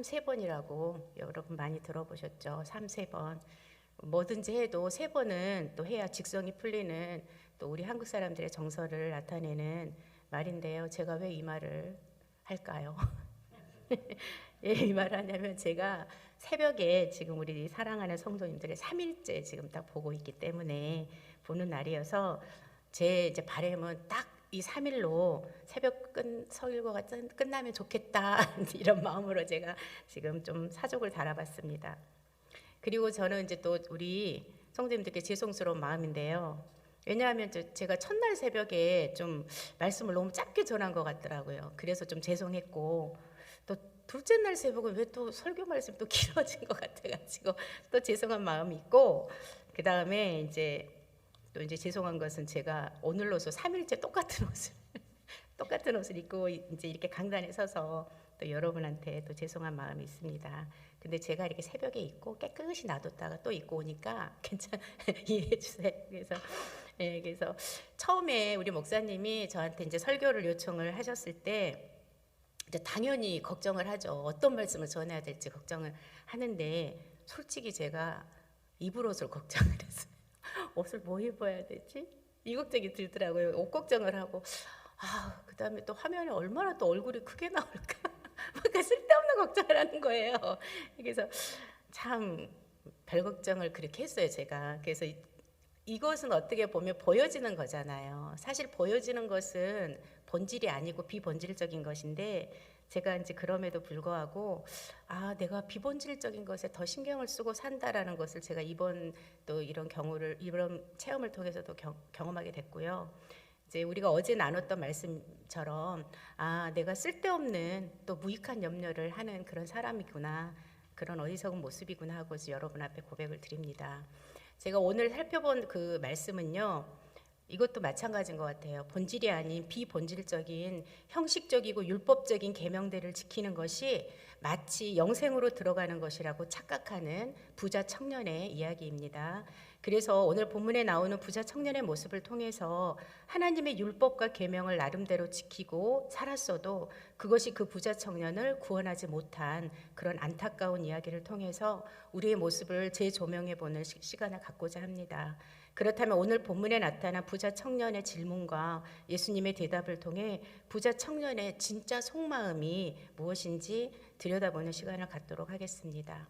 세 번이라고 여러분 많이 들어보셨죠? 3번. 뭐든지 해도 3번은 또 해야 직성이 풀리는 또 우리 한국 사람들의 정서를 나타내는 말인데요. 제가 왜 이 말을 할까요? 예, 이 말을 하냐면 제가 새벽에 지금 우리 사랑하는 성도님들의 3일째 지금 딱 보고 있기 때문에 보는 날이어서 제 이제 바람은 딱 이 3일로 새벽 서일과가 끝나면 좋겠다 이런 마음으로 제가 지금 좀 사족을 달아봤습니다. 그리고 저는 이제 또 우리 성도님들께 죄송스러운 마음인데요. 왜냐하면 제가 첫날 새벽에 좀 말씀을 너무 짧게 전한 것 같더라고요. 그래서 좀 죄송했고, 또 둘째 날 새벽은 왜 또 설교 말씀이 또 길어진 것 같아가지고 또 죄송한 마음이 있고, 그 다음에 이제 또 이제 죄송한 것은 제가 오늘로서 3일째 똑같은 옷을 입고 이제 이렇게 강단에 서서 또 여러분한테 또 죄송한 마음이 있습니다. 근데 제가 이렇게 새벽에 입고 깨끗이 놔뒀다가 또 입고 오니까 이해해 주세요. 그래서 처음에 우리 목사님이 저한테 이제 설교를 요청을 하셨을 때 이제 당연히 걱정을 하죠. 어떤 말씀을 전해야 될지 걱정을 하는데 솔직히 제가 입을 옷을 걱정을 했어요. 옷을 뭐 입어야 되지? 이 걱정이 들더라고요. 옷 걱정을 하고 그 다음에 또 화면에 얼마나 또 얼굴이 크게 나올까 뭔가 쓸데없는 걱정을 하는 거예요. 그래서 참 별 걱정을 그렇게 했어요, 제가. 그래서 이것은 어떻게 보면 보여지는 거잖아요. 사실 보여지는 것은 본질이 아니고 비본질적인 것인데 제가 이제 그럼에도 불구하고 내가 비본질적인 것에 더 신경을 쓰고 산다라는 것을 제가 이번 또 이런 체험을 통해서도 경험하게 됐고요. 이제 우리가 어제 나눴던 말씀처럼 내가 쓸데없는 또 무익한 염려를 하는 그런 사람이구나, 그런 어리석은 모습이구나 하고 여러분 앞에 고백을 드립니다. 제가 오늘 살펴본 그 말씀은요, 이것도 마찬가지인 것 같아요. 본질이 아닌 비본질적인 형식적이고 율법적인 계명들을 지키는 것이 마치 영생으로 들어가는 것이라고 착각하는 부자 청년의 이야기입니다. 그래서 오늘 본문에 나오는 부자 청년의 모습을 통해서 하나님의 율법과 계명을 나름대로 지키고 살았어도 그것이 그 부자 청년을 구원하지 못한 그런 안타까운 이야기를 통해서 우리의 모습을 재조명해 보는 시간을 갖고자 합니다. 그렇다면 오늘 본문에 나타난 부자 청년의 질문과 예수님의 대답을 통해 부자 청년의 진짜 속마음이 무엇인지 들여다보는 시간을 갖도록 하겠습니다.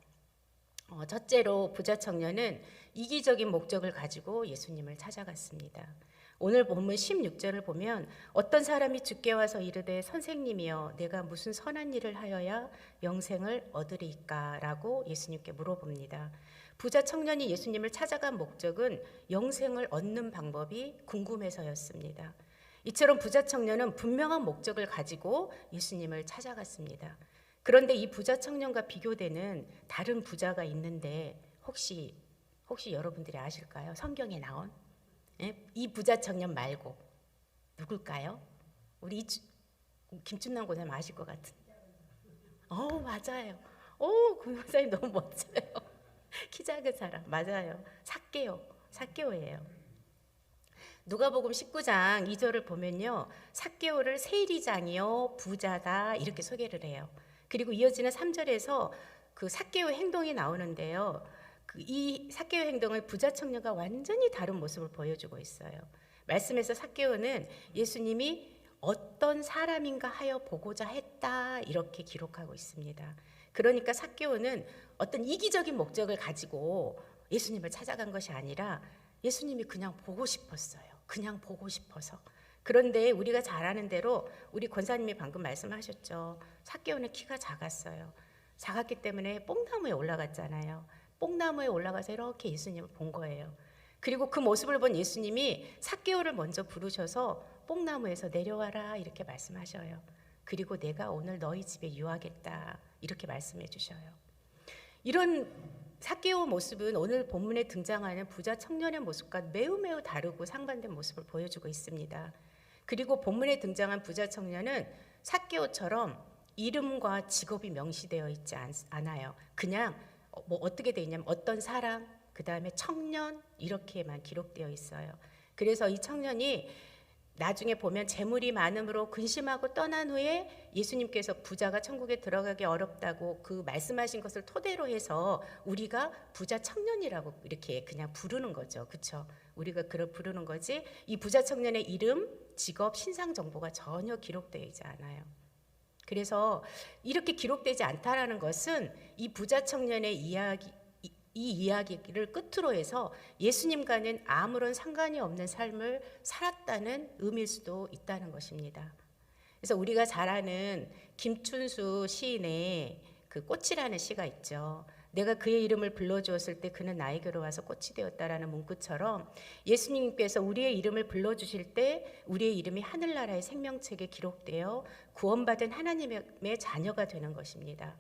첫째로 부자 청년은 이기적인 목적을 가지고 예수님을 찾아갔습니다. 오늘 본문 16절을 보면 어떤 사람이 주께 와서 이르되 선생님이여 내가 무슨 선한 일을 하여야 영생을 얻으리까? 라고 예수님께 물어봅니다. 부자 청년이 예수님을 찾아간 목적은 영생을 얻는 방법이 궁금해서였습니다. 이처럼 부자 청년은 분명한 목적을 가지고 예수님을 찾아갔습니다. 그런데 이 부자 청년과 비교되는 다른 부자가 있는데 혹시 여러분들이 아실까요? 성경에 나온 이 부자 청년 말고 누굴까요? 우리 김춘남 고사님 아실 것 같은. 맞아요. 그 목사님 너무 멋져요. 키 작은 사람 맞아요. 삭개오예요. 누가복음 19장 2절을 보면요, 삭개오를 세리장이요 부자다 이렇게 소개를 해요. 그리고 이어지는 3절에서 그 삭개오 행동이 나오는데요, 이 삭개오 행동을 부자 청년과 완전히 다른 모습을 보여주고 있어요. 말씀에서 삭개오는 예수님이 어떤 사람인가 하여 보고자 했다 이렇게 기록하고 있습니다. 그러니까 삭개오는 어떤 이기적인 목적을 가지고 예수님을 찾아간 것이 아니라 예수님이 그냥 보고 싶었어요. 그냥 보고 싶어서. 그런데 우리가 잘 아는 대로 우리 권사님이 방금 말씀하셨죠. 삭개오는 키가 작았어요. 작았기 때문에 뽕나무에 올라갔잖아요. 뽕나무에 올라가서 이렇게 예수님을 본 거예요. 그리고 그 모습을 본 예수님이 삭개오를 먼저 부르셔서 뽕나무에서 내려와라 이렇게 말씀하셔요. 그리고 내가 오늘 너희 집에 유하겠다 이렇게 말씀해 주셔요. 이런 삭개오 모습은 오늘 본문에 등장하는 부자 청년의 모습과 매우 다르고 상반된 모습을 보여주고 있습니다. 그리고 본문에 등장한 부자 청년은 삭개오처럼 이름과 직업이 명시되어 있지 않아요. 그냥 어떻게 되어 있냐면 어떤 사람, 그 다음에 청년 이렇게만 기록되어 있어요. 그래서 이 청년이 나중에 보면 재물이 많음으로 근심하고 떠난 후에 예수님께서 부자가 천국에 들어가기 어렵다고 그 말씀하신 것을 토대로 해서 우리가 부자 청년이라고 이렇게 그냥 부르는 거죠. 그렇죠? 우리가 그걸 부르는 거지. 이 부자 청년의 이름, 직업, 신상 정보가 전혀 기록되어 있지 않아요. 그래서 이렇게 기록되지 않다라는 것은 이 부자 청년의 이 이야기를 끝으로 해서 예수님과는 아무런 상관이 없는 삶을 살았다는 의미일 수도 있다는 것입니다. 그래서 우리가 잘 아는 김춘수 시인의 그 꽃이라는 시가 있죠. 내가 그의 이름을 불러주었을 때 그는 나에게로 와서 꽃이 되었다라는 문구처럼 예수님께서 우리의 이름을 불러주실 때 우리의 이름이 하늘나라의 생명책에 기록되어 구원받은 하나님의 자녀가 되는 것입니다.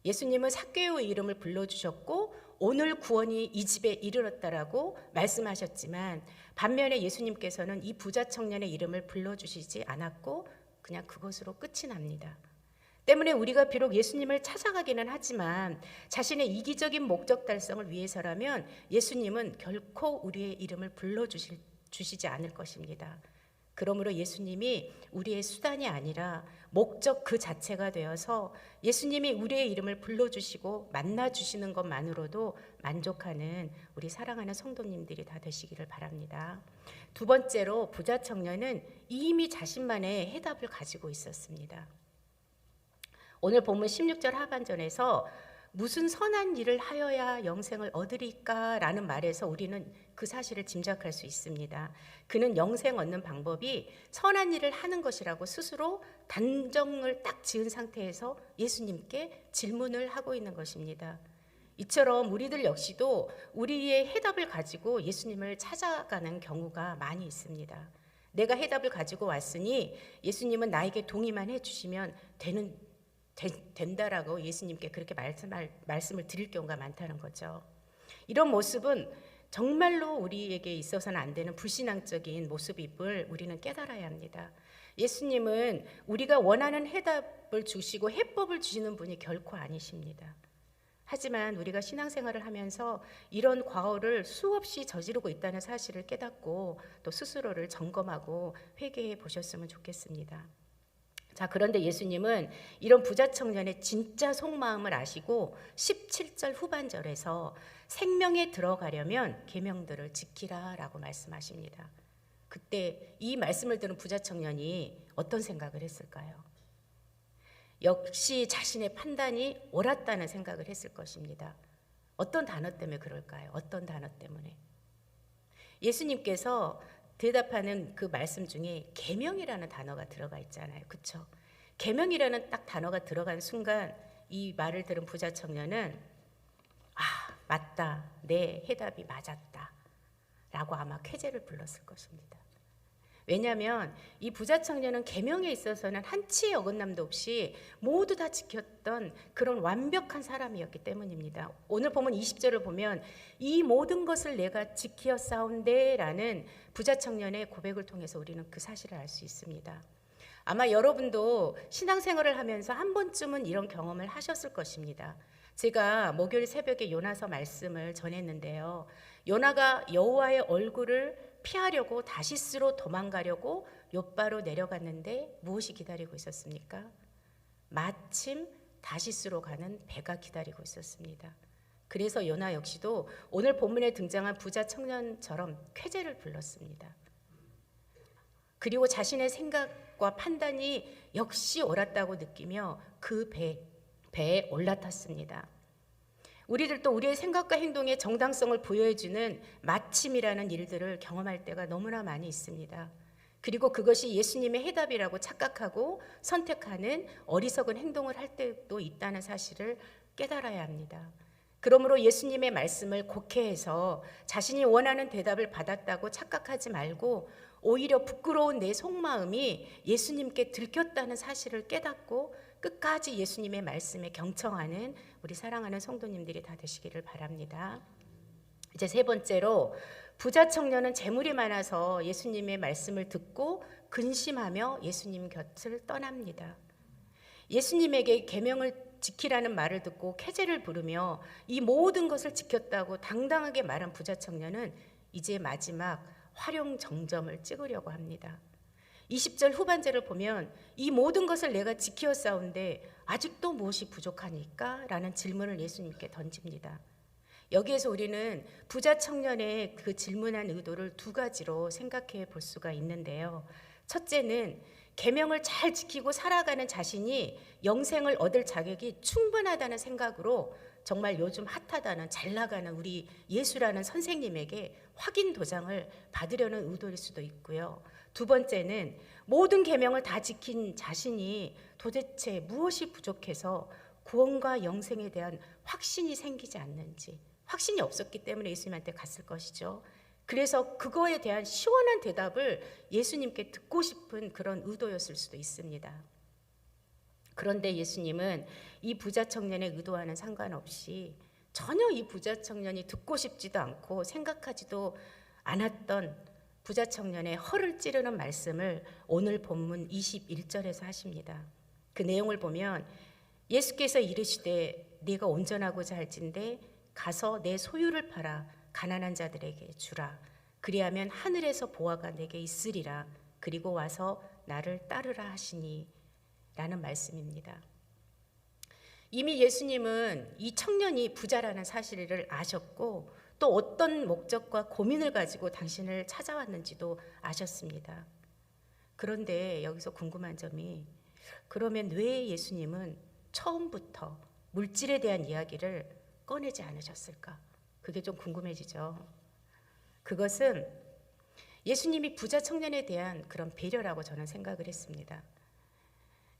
예수님은 삭개오의 이름을 불러주셨고 오늘 구원이 이 집에 이르렀다라고 말씀하셨지만 반면에 예수님께서는 이 부자 청년의 이름을 불러주시지 않았고 그냥 그것으로 끝이 납니다. 때문에 우리가 비록 예수님을 찾아가기는 하지만 자신의 이기적인 목적 달성을 위해서라면 예수님은 결코 우리의 이름을 불러주시지 않을 것입니다. 그러므로 예수님이 우리의 수단이 아니라 목적 그 자체가 되어서 예수님이 우리의 이름을 불러주시고 만나주시는 것만으로도 만족하는 우리 사랑하는 성도님들이 다 되시기를 바랍니다. 두 번째로 부자 청년은 이미 자신만의 해답을 가지고 있었습니다. 오늘 본문 16절 하반전에서 무슨 선한 일을 하여야 영생을 얻으리까 라는 말에서 우리는 그 사실을 짐작할 수 있습니다. 그는 영생 얻는 방법이 선한 일을 하는 것이라고 스스로 단정을 딱 지은 상태에서 예수님께 질문을 하고 있는 것입니다. 이처럼 우리들 역시도 우리의 해답을 가지고 예수님을 찾아가는 경우가 많이 있습니다. 내가 해답을 가지고 왔으니 예수님은 나에게 동의만 해주시면 된다라고 예수님께 그렇게 말씀을 드릴 경우가 많다는 거죠. 이런 모습은 정말로 우리에게 있어서는 안 되는 불신앙적인 모습임을 우리는 깨달아야 합니다. 예수님은 우리가 원하는 해답을 주시고 해법을 주시는 분이 결코 아니십니다. 하지만 우리가 신앙생활을 하면서 이런 과오를 수없이 저지르고 있다는 사실을 깨닫고 또 스스로를 점검하고 회개해 보셨으면 좋겠습니다. 자, 그런데 예수님은 이런 부자 청년의 진짜 속마음을 아시고 17절 후반절에서 생명에 들어가려면 계명들을 지키라라고 말씀하십니다. 그때 이 말씀을 들은 부자 청년이 어떤 생각을 했을까요? 역시 자신의 판단이 옳았다는 생각을 했을 것입니다. 어떤 단어 때문에 그럴까요? 어떤 단어 때문에? 예수님께서 대답하는 그 말씀 중에 계명이라는 단어가 들어가 있잖아요. 그렇죠? 계명이라는 딱 단어가 들어간 순간 이 말을 들은 부자 청년은 맞다. 내 해답이 맞았다. 라고 아마 쾌재를 불렀을 것입니다. 왜냐하면 이 부자 청년은 계명에 있어서는 한치의 어긋남도 없이 모두 다 지켰던 그런 완벽한 사람이었기 때문입니다. 오늘 보면 20절을 보면 이 모든 것을 내가 지키었사온데 라는 부자 청년의 고백을 통해서 우리는 그 사실을 알 수 있습니다. 아마 여러분도 신앙생활을 하면서 한 번쯤은 이런 경험을 하셨을 것입니다. 제가 목요일 새벽에 요나서 말씀을 전했는데요. 요나가 여호와의 얼굴을 피하려고 다시스로 도망가려고 욥바로 내려갔는데 무엇이 기다리고 있었습니까? 마침 다시스로 가는 배가 기다리고 있었습니다. 그래서 요나 역시도 오늘 본문에 등장한 부자 청년처럼 쾌재를 불렀습니다. 그리고 자신의 생각과 판단이 역시 옳았다고 느끼며 그 배에 올라탔습니다. 우리들도 우리의 생각과 행동에 정당성을 부여해주는 마침이라는 일들을 경험할 때가 너무나 많이 있습니다. 그리고 그것이 예수님의 해답이라고 착각하고 선택하는 어리석은 행동을 할 때도 있다는 사실을 깨달아야 합니다. 그러므로 예수님의 말씀을 곡해해서 자신이 원하는 대답을 받았다고 착각하지 말고 오히려 부끄러운 내 속마음이 예수님께 들켰다는 사실을 깨닫고 끝까지 예수님의 말씀에 경청하는 우리 사랑하는 성도님들이 다 되시기를 바랍니다. 이제 세 번째로 부자 청년은 재물이 많아서 예수님의 말씀을 듣고 근심하며 예수님 곁을 떠납니다. 예수님에게 계명을 지키라는 말을 듣고 쾌재를 부르며 이 모든 것을 지켰다고 당당하게 말한 부자 청년은 이제 마지막 활용 정점을 찍으려고 합니다. 20절 후반절을 보면 이 모든 것을 내가 지키었사온데 아직도 무엇이 부족하니까? 라는 질문을 예수님께 던집니다. 여기에서 우리는 부자 청년의 그 질문한 의도를 두 가지로 생각해 볼 수가 있는데요. 첫째는 계명을 잘 지키고 살아가는 자신이 영생을 얻을 자격이 충분하다는 생각으로 정말 요즘 핫하다는 잘 나가는 우리 예수라는 선생님에게 확인 도장을 받으려는 의도일 수도 있고요. 두 번째는 모든 계명을 다 지킨 자신이 도대체 무엇이 부족해서 구원과 영생에 대한 확신이 생기지 않는지, 확신이 없었기 때문에 예수님한테 갔을 것이죠. 그래서 그거에 대한 시원한 대답을 예수님께 듣고 싶은 그런 의도였을 수도 있습니다. 그런데 예수님은 이 부자 청년의 의도와는 상관없이 전혀 이 부자 청년이 듣고 싶지도 않고 생각하지도 않았던 부자 청년의 허를 찌르는 말씀을 오늘 본문 21절에서 하십니다. 그 내용을 보면 예수께서 이르시되 네가 온전하고자 할진대 가서 내 소유를 팔아 가난한 자들에게 주라. 그리하면 하늘에서 보화가 내게 있으리라. 그리고 와서 나를 따르라 하시니 라는 말씀입니다. 이미 예수님은 이 청년이 부자라는 사실을 아셨고 또 어떤 목적과 고민을 가지고 당신을 찾아왔는지도 아셨습니다. 그런데 여기서 궁금한 점이 그러면 왜 예수님은 처음부터 물질에 대한 이야기를 꺼내지 않으셨을까? 그게 좀 궁금해지죠. 그것은 예수님이 부자 청년에 대한 그런 배려라고 저는 생각을 했습니다.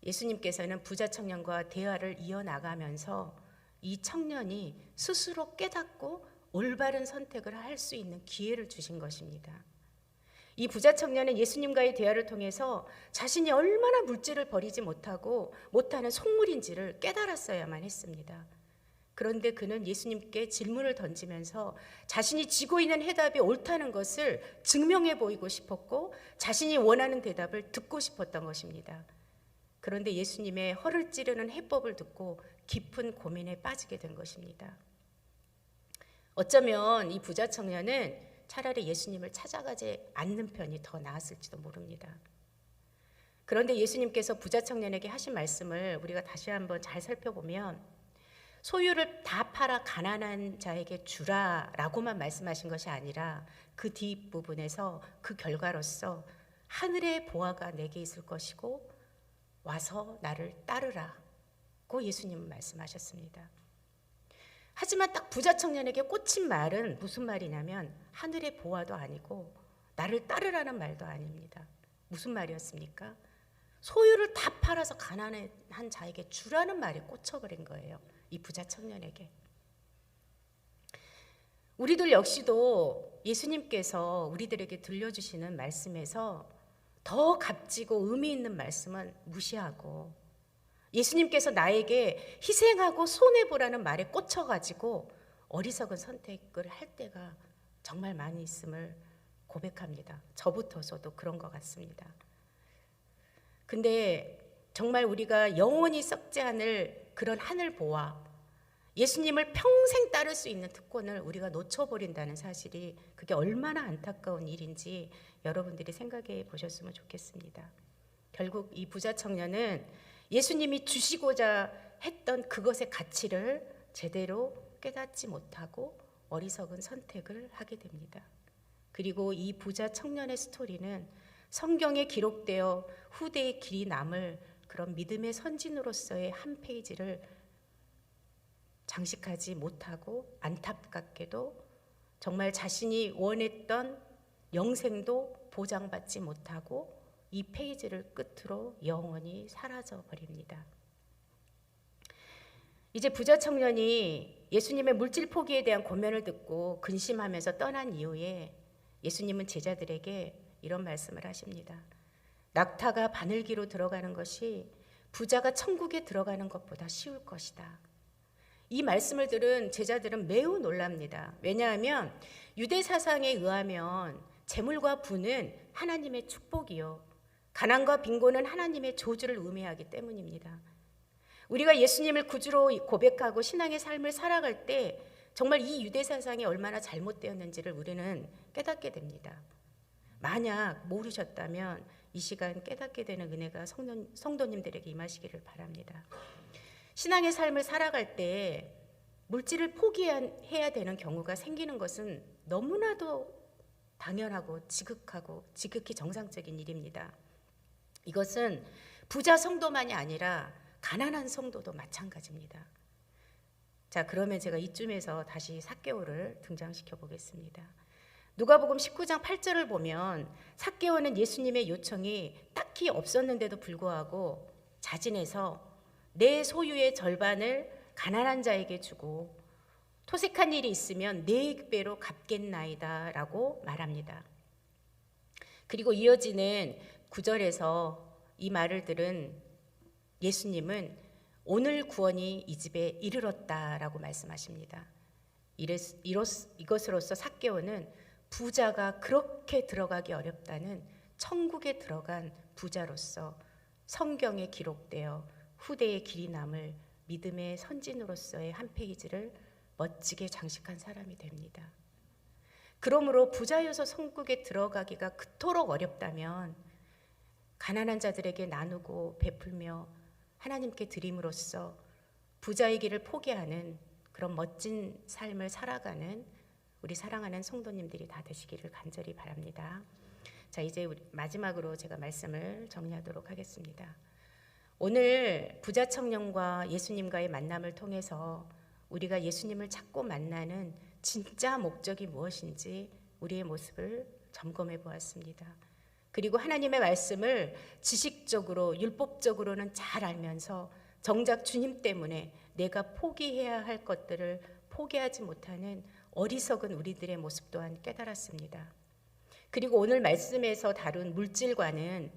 예수님께서는 부자 청년과 대화를 이어나가면서 이 청년이 스스로 깨닫고 올바른 선택을 할 수 있는 기회를 주신 것입니다. 이 부자 청년은 예수님과의 대화를 통해서 자신이 얼마나 물질을 버리지 못하는 속물인지를 깨달았어야만 했습니다. 그런데 그는 예수님께 질문을 던지면서 자신이 지고 있는 해답이 옳다는 것을 증명해 보이고 싶었고 자신이 원하는 대답을 듣고 싶었던 것입니다. 그런데 예수님의 허를 찌르는 해법을 듣고 깊은 고민에 빠지게 된 것입니다. 어쩌면 이 부자 청년은 차라리 예수님을 찾아가지 않는 편이 더 나았을지도 모릅니다. 그런데 예수님께서 부자 청년에게 하신 말씀을 우리가 다시 한번 잘 살펴보면 소유를 다 팔아 가난한 자에게 주라라고만 말씀하신 것이 아니라 그 뒷부분에서 그 결과로서 하늘의 보화가 내게 있을 것이고 와서 나를 따르라고 예수님은 말씀하셨습니다. 하지만 딱 부자 청년에게 꽂힌 말은 무슨 말이냐면 하늘의 보화도 아니고 나를 따르라는 말도 아닙니다. 무슨 말이었습니까? 소유를 다 팔아서 가난한 자에게 주라는 말에 꽂혀버린 거예요. 이 부자 청년에게. 우리들 역시도 예수님께서 우리들에게 들려주시는 말씀에서 더 값지고 의미 있는 말씀은 무시하고 예수님께서 나에게 희생하고 손해보라는 말에 꽂혀가지고 어리석은 선택을 할 때가 정말 많이 있음을 고백합니다. 저부터서도 그런 것 같습니다. 근데 정말 우리가 영원히 썩지 않을 그런 하늘 보화, 예수님을 평생 따를 수 있는 특권을 우리가 놓쳐버린다는 사실이 그게 얼마나 안타까운 일인지 여러분들이 생각해 보셨으면 좋겠습니다. 결국 이 부자 청년은 예수님이 주시고자 했던 그것의 가치를 제대로 깨닫지 못하고 어리석은 선택을 하게 됩니다. 그리고 이 부자 청년의 스토리는 성경에 기록되어 후대의 길이 남을 그런 믿음의 선진으로서의 한 페이지를 장식하지 못하고 안타깝게도 정말 자신이 원했던 영생도 보장받지 못하고 이 페이지를 끝으로 영원히 사라져 버립니다. 이제 부자 청년이 예수님의 물질 포기에 대한 권면을 듣고 근심하면서 떠난 이후에 예수님은 제자들에게 이런 말씀을 하십니다. 낙타가 바늘기로 들어가는 것이 부자가 천국에 들어가는 것보다 쉬울 것이다. 이 말씀을 들은 제자들은 매우 놀랍니다. 왜냐하면 유대 사상에 의하면 재물과 부는 하나님의 축복이요 가난과 빈곤은 하나님의 저주를 의미하기 때문입니다. 우리가 예수님을 구주로 고백하고 신앙의 삶을 살아갈 때 정말 이 유대 사상이 얼마나 잘못되었는지를 우리는 깨닫게 됩니다. 만약 모르셨다면 이 시간 깨닫게 되는 은혜가 성도님들에게 임하시기를 바랍니다. 신앙의 삶을 살아갈 때 물질을 포기해야 되는 경우가 생기는 것은 너무나도 당연하고 지극히 정상적인 일입니다. 이것은 부자 성도만이 아니라 가난한 성도도 마찬가지입니다. 자, 그러면 제가 이쯤에서 다시 삭개오를 등장시켜 보겠습니다. 누가복음 19장 8절을 보면 삭개오는 예수님의 요청이 딱히 없었는데도 불구하고 자진해서 내 소유의 절반을 가난한 자에게 주고 토색한 일이 있으면 4배로 갚겠나이다 라고 말합니다. 그리고 이어지는 9절에서 이 말을 들은 예수님은 오늘 구원이 이 집에 이르렀다라고 말씀하십니다. 이것으로써 삭개오는 부자가 그렇게 들어가기 어렵다는 천국에 들어간 부자로서 성경에 기록되어 후대의 길이 남을 믿음의 선진으로서의 한 페이지를 멋지게 장식한 사람이 됩니다. 그러므로 부자여서 천국에 들어가기가 그토록 어렵다면 가난한 자들에게 나누고 베풀며 하나님께 드림으로써 부자의 길을 포기하는 그런 멋진 삶을 살아가는 우리 사랑하는 성도님들이 다 되시기를 간절히 바랍니다. 자, 이제 마지막으로 제가 말씀을 정리하도록 하겠습니다. 오늘 부자 청년과 예수님과의 만남을 통해서 우리가 예수님을 찾고 만나는 진짜 목적이 무엇인지 우리의 모습을 점검해 보았습니다. 그리고 하나님의 말씀을 지식적으로 율법적으로는 잘 알면서 정작 주님 때문에 내가 포기해야 할 것들을 포기하지 못하는 어리석은 우리들의 모습 또한 깨달았습니다. 그리고 오늘 말씀에서 다룬 물질과는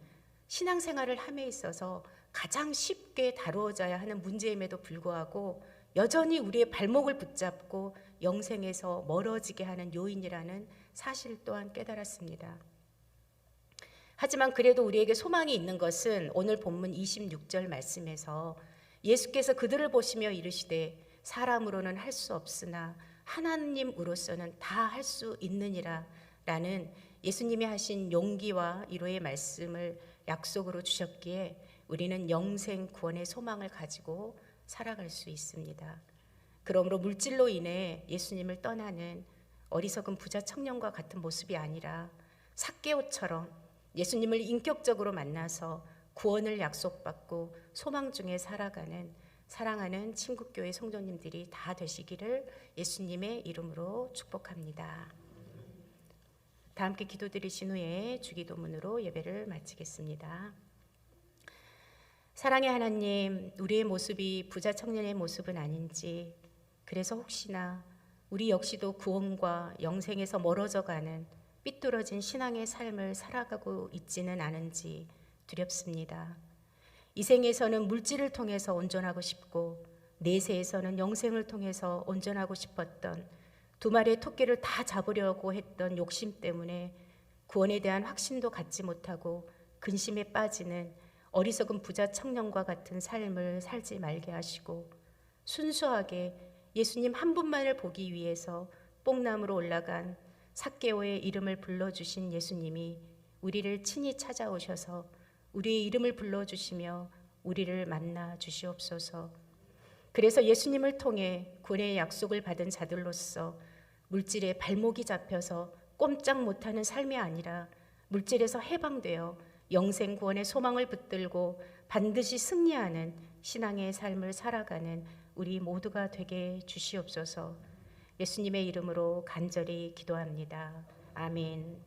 신앙생활을 함에 있어서 가장 쉽게 다루어져야 하는 문제임에도 불구하고 여전히 우리의 발목을 붙잡고 영생에서 멀어지게 하는 요인이라는 사실 또한 깨달았습니다. 하지만 그래도 우리에게 소망이 있는 것은 오늘 본문 26절 말씀에서 예수께서 그들을 보시며 이르시되 사람으로는 할 수 없으나 하나님으로서는 다 할 수 있느니라 라는 예수님이 하신 용기와 위로의 말씀을 약속으로 주셨기에 우리는 영생 구원의 소망을 가지고 살아갈 수 있습니다. 그러므로 물질로 인해 예수님을 떠나는 어리석은 부자 청년과 같은 모습이 아니라 삭개오처럼 예수님을 인격적으로 만나서 구원을 약속받고 소망 중에 살아가는 사랑하는 친구교회 성도님들이 다 되시기를 예수님의 이름으로 축복합니다. 다 함께 기도드리신 후에 주기도문으로 예배를 마치겠습니다. 사랑의 하나님, 우리의 모습이 부자 청년의 모습은 아닌지, 그래서 혹시나 우리 역시도 구원과 영생에서 멀어져가는 삐뚤어진 신앙의 삶을 살아가고 있지는 않은지 두렵습니다. 이 생에서는 물질을 통해서 온전하고 싶고 내세에서는 영생을 통해서 온전하고 싶었던 두 마리의 토끼를 다 잡으려고 했던 욕심 때문에 구원에 대한 확신도 갖지 못하고 근심에 빠지는 어리석은 부자 청년과 같은 삶을 살지 말게 하시고 순수하게 예수님 한 분만을 보기 위해서 뽕나무로 올라간 삭개오의 이름을 불러주신 예수님이 우리를 친히 찾아오셔서 우리의 이름을 불러주시며 우리를 만나 주시옵소서. 그래서 예수님을 통해 구원의 약속을 받은 자들로서 물질에 발목이 잡혀서 꼼짝 못하는 삶이 아니라 물질에서 해방되어 영생 구원의 소망을 붙들고 반드시 승리하는 신앙의 삶을 살아가는 우리 모두가 되게 주시옵소서. 예수님의 이름으로 간절히 기도합니다. 아멘.